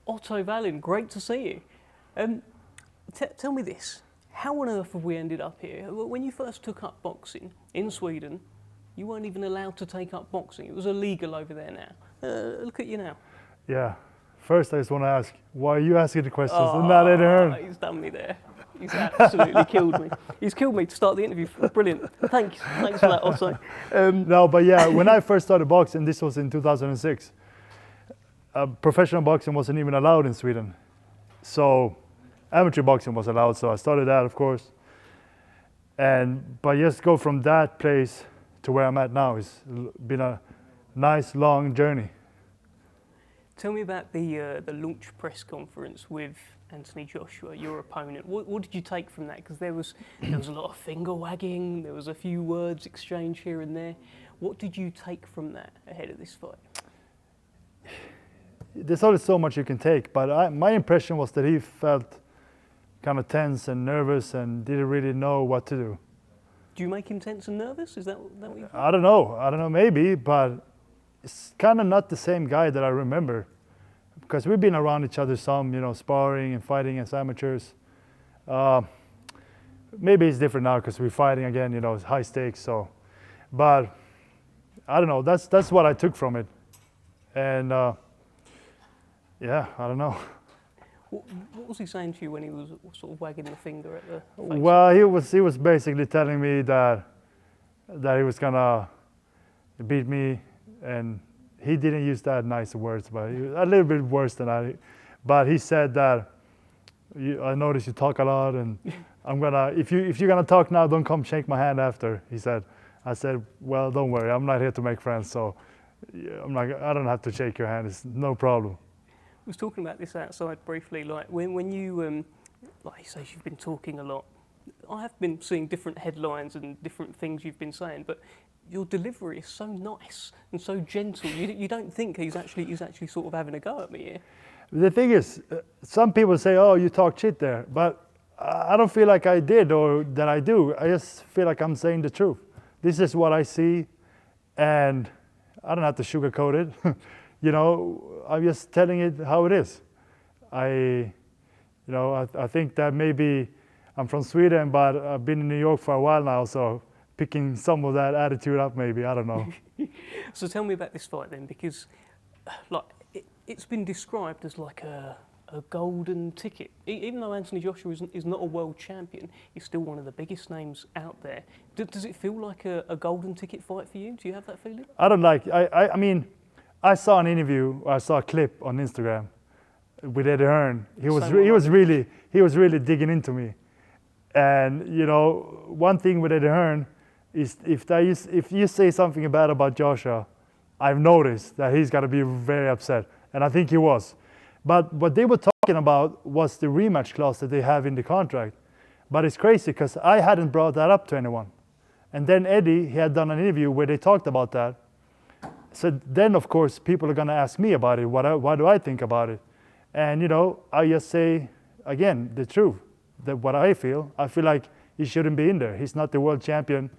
Otto Wallin, great to see you. Tell me this, how on earth have we ended up here? When you first took up boxing in Sweden, you weren't even allowed to take up boxing. It was illegal over there now. Look at you now. Yeah. First, I just want to ask, why are you asking the questions and not Eddie Hearn? He's done me there. He's absolutely killed me. He's killed me to start the interview. Brilliant. Thanks for that, Otto. No, but yeah, when I first started boxing, this was in 2006, professional boxing wasn't even allowed in Sweden. So amateur boxing was allowed, so I started that, of course. But just go from that place to where I'm at now, it's been a nice, long journey. Tell me about the launch press conference with Anthony Joshua, your opponent. What did you take from that? Because there was a lot of finger wagging, there was a few words exchanged here and there. What did you take from that ahead of this fight? There's only so much you can take, but my impression was that he felt kind of tense and nervous and didn't really know what to do. Do you make him tense and nervous? Is that what you think? I don't know, maybe, but it's kind of not the same guy that I remember, because we've been around each other some, sparring and fighting as amateurs. Maybe it's different now because we're fighting again, it's high stakes. So, but I don't know. That's what I took from it, and yeah, I don't know. What was he saying to you when he was sort of wagging the finger at the face? Well, he was basically telling me that he was gonna beat me. And he didn't use that nice words, but a little bit worse than that. But he said that I noticed you talk a lot, and I'm gonna if you're gonna talk now, don't come shake my hand after. He said. I said, well, don't worry, I'm not here to make friends, so I don't have to shake your hand. It's no problem. I was talking about this outside briefly. Like when you, like you say, you've been talking a lot. I have been seeing different headlines and different things you've been saying, but your delivery is so nice and so gentle. You don't think he's actually sort of having a go at me here. The thing is, some people say, "Oh, you talk shit there," but I don't feel like I did or that I do. I just feel like I'm saying the truth. This is what I see, and I don't have to sugarcoat it. I'm just telling it how it is. I think that maybe I'm from Sweden, but I've been in New York for a while now, so picking some of that attitude up, maybe, I don't know. So tell me about this fight then, because it's been described as like a golden ticket. Even though Anthony Joshua is not a world champion, he's still one of the biggest names out there. Does it feel like a golden ticket fight for you? Do you have that feeling? I don't like. I mean, I saw an interview. I saw a clip on Instagram with Eddie Hearn. He was really digging into me. And one thing with Eddie Hearn is if you say something bad about Joshua, I've noticed that he's gonna be very upset, and I think he was. But what they were talking about was the rematch clause that they have in the contract. But it's crazy because I hadn't brought that up to anyone. And then Eddie, he had done an interview where they talked about that. So then, of course, people are going to ask me about it. What do I think about it? And, I just say, again, the truth, that what I feel like he shouldn't be in there. He's not the world champion.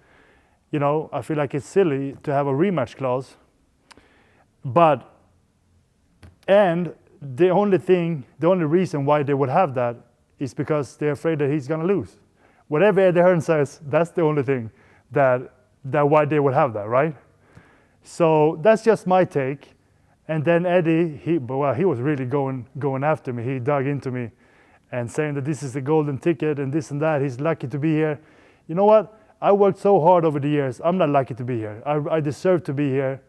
I feel like it's silly to have a rematch clause. And the only reason why they would have that is because they're afraid that he's going to lose. Whatever Eddie Hearn says, that's the only thing that why they would have that, right? So that's just my take. And then Eddie, he was really going after me. He dug into me and saying that this is the golden ticket and this and that. He's lucky to be here. You know what? I worked so hard over the years. I'm not lucky to be here. I deserve to be here.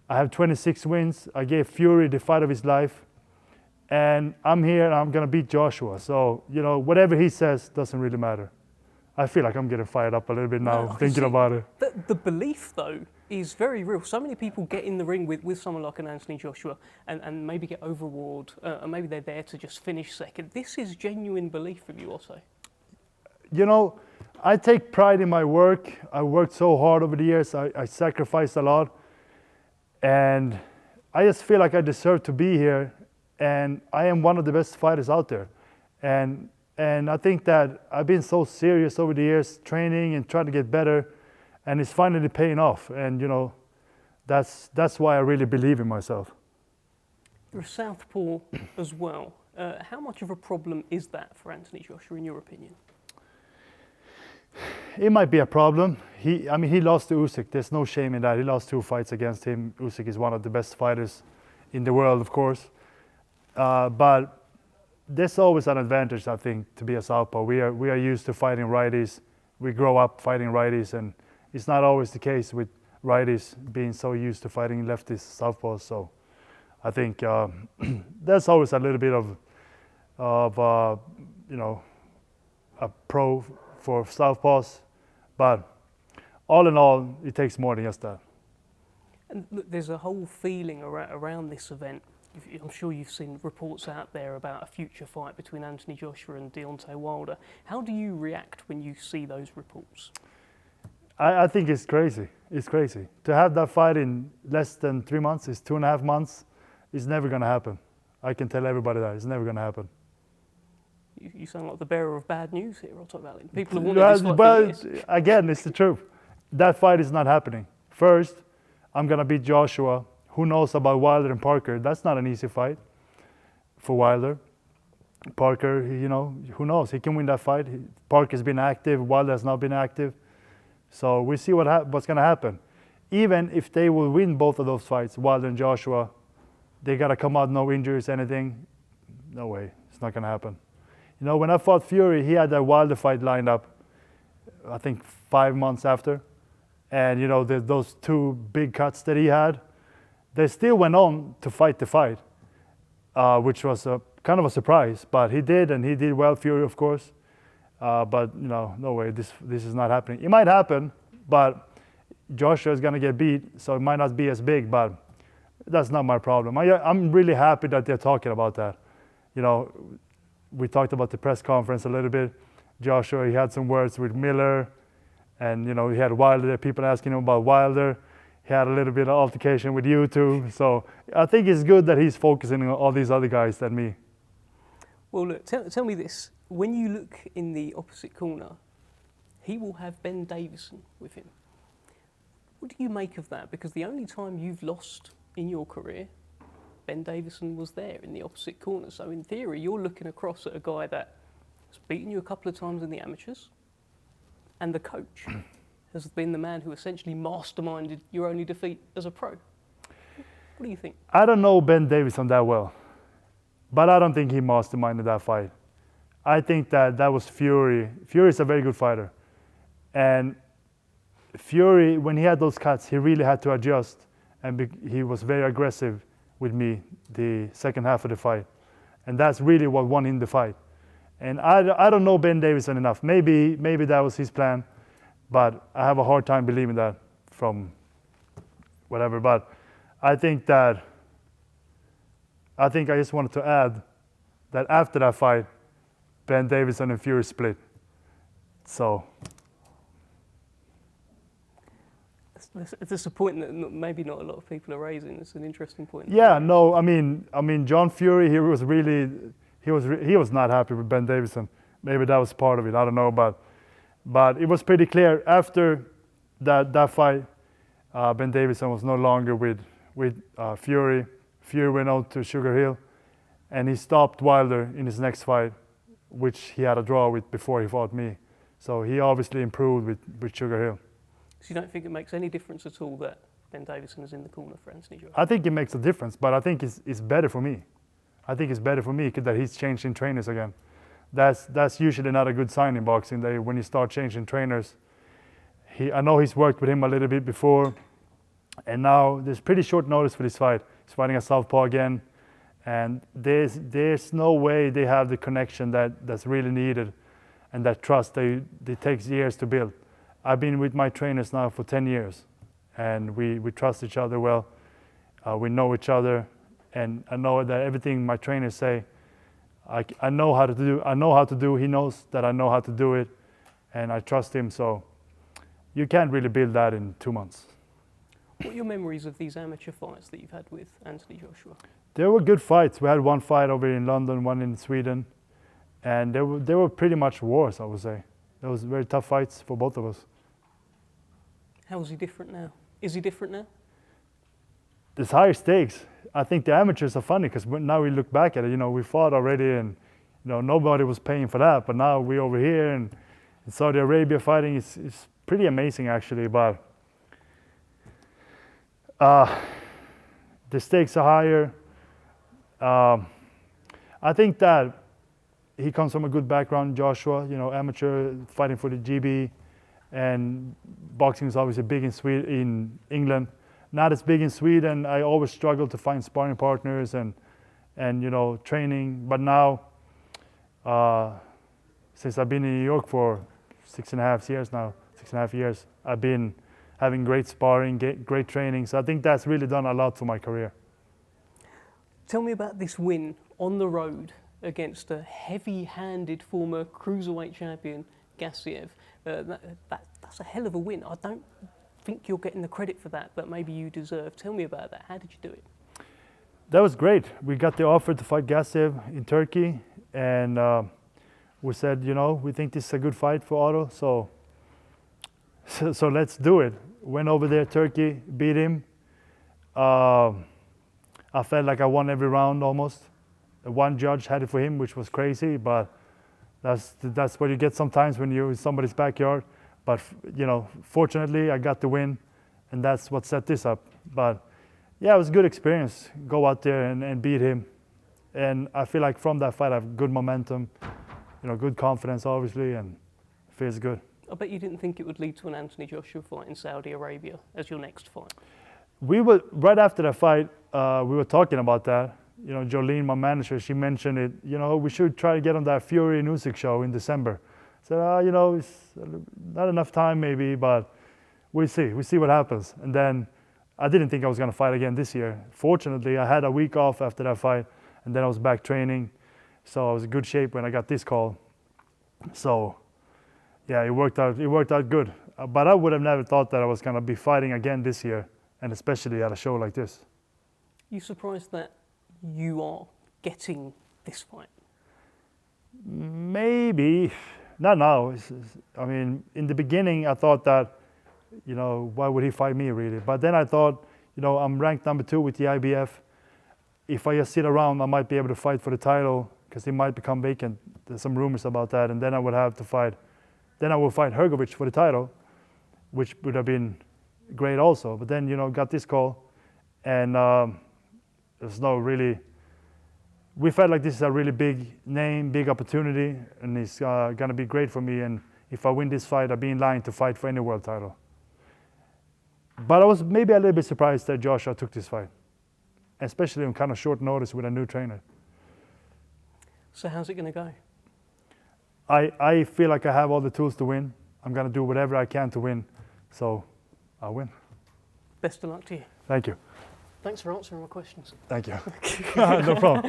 I have 26 wins. I gave Fury the fight of his life. And I'm here and I'm going to beat Joshua. So, whatever he says doesn't really matter. I feel like I'm getting fired up a little bit now thinking about it. The belief, though, is very real. So many people get in the ring with someone like an Anthony Joshua and maybe get overawed, and maybe they're there to just finish second. This is genuine belief from you, Otto. I take pride in my work. I worked so hard over the years. I sacrificed a lot. And I just feel like I deserve to be here. And I am one of the best fighters out there. And I think that I've been so serious over the years, training and trying to get better, and it's finally paying off. And that's why I really believe in myself. You're a Southpaw as well. How much of a problem is that for Anthony Joshua, in your opinion? It might be a problem. He lost to Usyk. There's no shame in that. He lost 2 fights against him. Usyk is one of the best fighters in the world, of course. But there's always an advantage, I think, to be a Southpaw. We are used to fighting righties. We grow up fighting righties, and it's not always the case with righties being so used to fighting lefties, Southpaws. So I think there's always a little bit of a pro for Southpaws, but all in all, it takes more than just that. And look, there's a whole feeling around this event. I'm sure you've seen reports out there about a future fight between Anthony Joshua and Deontay Wilder. How do you react when you see those reports? I think it's crazy. It's crazy. To have that fight in less than 3 months, it's 2.5 months, it's never going to happen. I can tell everybody that. It's never going to happen. You sound like the bearer of bad news here, Otto Wallin. People have wanted this fight for years. Again, it's the truth. That fight is not happening. First, I'm going to beat Joshua. Who knows about Wilder and Parker? That's not an easy fight for Wilder. Parker, who knows? He can win that fight. Parker's been active. Wilder has not been active. So we see what's going to happen. Even if they will win both of those fights, Wilder and Joshua, they got to come out, no injuries, anything. No way. It's not going to happen. When I fought Fury, he had that Wilder fight lined up, I think 5 months after. And, those 2 big cuts that he had, they still went on to fight the fight, which was kind of a surprise. But he did, and he did well, Fury, of course. But, no way, this is not happening. It might happen, but Joshua is going to get beat, so it might not be as big, but that's not my problem. I'm really happy that they're talking about that. We talked about the press conference a little bit. Joshua, he had some words with Miller, and he had Wilder. People asking him about Wilder. He had a little bit of altercation with you too. So I think it's good that he's focusing on all these other guys than me. Well, look, tell me this: when you look in the opposite corner, he will have Ben Davison with him. What do you make of that? Because the only time you've lost in your career, Ben Davison was there in the opposite corner. So in theory, you're looking across at a guy that has beaten you a couple of times in the amateurs, and the coach has been the man who essentially masterminded your only defeat as a pro. What do you think? I don't know Ben Davison that well, but I don't think he masterminded that fight. I think that was Fury. Fury is a very good fighter. And Fury, when he had those cuts, he really had to adjust, and he was very aggressive with me the second half of the fight. And that's really what won him the fight. And I don't know Ben Davison enough. Maybe that was his plan, but I have a hard time believing that from whatever. But I think I just wanted to add that after that fight, Ben Davison and Fury split. So it's a point that maybe not a lot of people are raising. It's an interesting point. Yeah, no, I mean, John Fury, he was not happy with Ben Davison. Maybe that was part of it. I don't know, but it was pretty clear after that fight. Ben Davison was no longer with Fury. Fury went out to Sugar Hill, and he stopped Wilder in his next fight, which he had a draw with before he fought me. So he obviously improved with Sugar Hill. So you don't think it makes any difference at all that Ben Davison is in the corner for Anthony Joshua? I think it makes a difference, but I think it's better for me. I think it's better for me that he's changing trainers again. That's usually not a good sign in boxing. When you start changing trainers, I know he's worked with him a little bit before, and now there's pretty short notice for this fight. He's fighting a Southpaw again, and there's no way they have the connection that's really needed, and that trust it takes years to build. I've been with my trainers now for 10 years, and we trust each other well. We know each other, and I know that everything my trainers say, I know how to do. I know how to do. He knows that I know how to do it, and I trust him. So you can't really build that in 2 months. What are your memories of these amateur fights that you've had with Anthony Joshua? They were good fights. We had one fight over in London, one in Sweden, and they were pretty much wars, I would say. They was very tough fights for both of us. How is he different now? Is he different now? there's higher stakes. I think the amateurs are funny because now we look back at it. We fought already, and nobody was paying for that. But now we're over here, and in Saudi Arabia fighting is pretty amazing actually. But the stakes are higher. I think that he comes from a good background, Joshua. Amateur fighting for the GB, and boxing is obviously big in England. Not as big in Sweden. I always struggle to find sparring partners and training. But now, since I've been in New York for 6.5 years, I've been having great sparring, great training. So I think that's really done a lot for my career. Tell me about this win on the road against a heavy-handed former cruiserweight champion, Gassiev. That's a hell of a win. I don't think you're getting the credit for that maybe you deserve. Tell me about that. How did you do it? That was great. We got the offer to fight Gassiev in Turkey, and we said, we think this is a good fight for Otto, so let's do it. Went over there, Turkey, beat him. I felt like I won every round almost. One judge had it for him, which was crazy, but that's what you get sometimes when you're in somebody's backyard. But fortunately, I got the win, and that's what set this up. But yeah, it was a good experience. Go out there and beat him, and I feel like from that fight I have good momentum, good confidence, obviously, and it feels good. I bet you didn't think it would lead to an Anthony Joshua fight in Saudi Arabia as your next fight. We were right after that fight. We were talking about that. Jolene, my manager, she mentioned it. We should try to get on that Fury and Usyk show in December. I said, it's not enough time maybe, but we'll see. We'll see what happens. And then I didn't think I was going to fight again this year. Fortunately, I had a week off after that fight, and then I was back training. So I was in good shape when I got this call. So yeah, it worked out good. But I would have never thought that I was going to be fighting again this year, and especially at a show like this. You surprised that you are getting this fight? Maybe. Not now. In the beginning, I thought that, why would he fight me really? But then I thought, I'm ranked number 2 with the IBF. If I just sit around, I might be able to fight for the title because it might become vacant. There's some rumors about that, and then I would have to fight. Then I would fight Hrgovic for the title, which would have been great also. But then, got this call, and there's no really. We felt like this is a really big name, big opportunity, and it's going to be great for me. And if I win this fight, I'll be in line to fight for any world title. But I was maybe a little bit surprised that Joshua took this fight, especially on kind of short notice with a new trainer. So how's it going to go? I feel like I have all the tools to win. I'm going to do whatever I can to win, so I'll win. Best of luck to you. Thank you. Thanks for answering my questions. Thank you. No problem.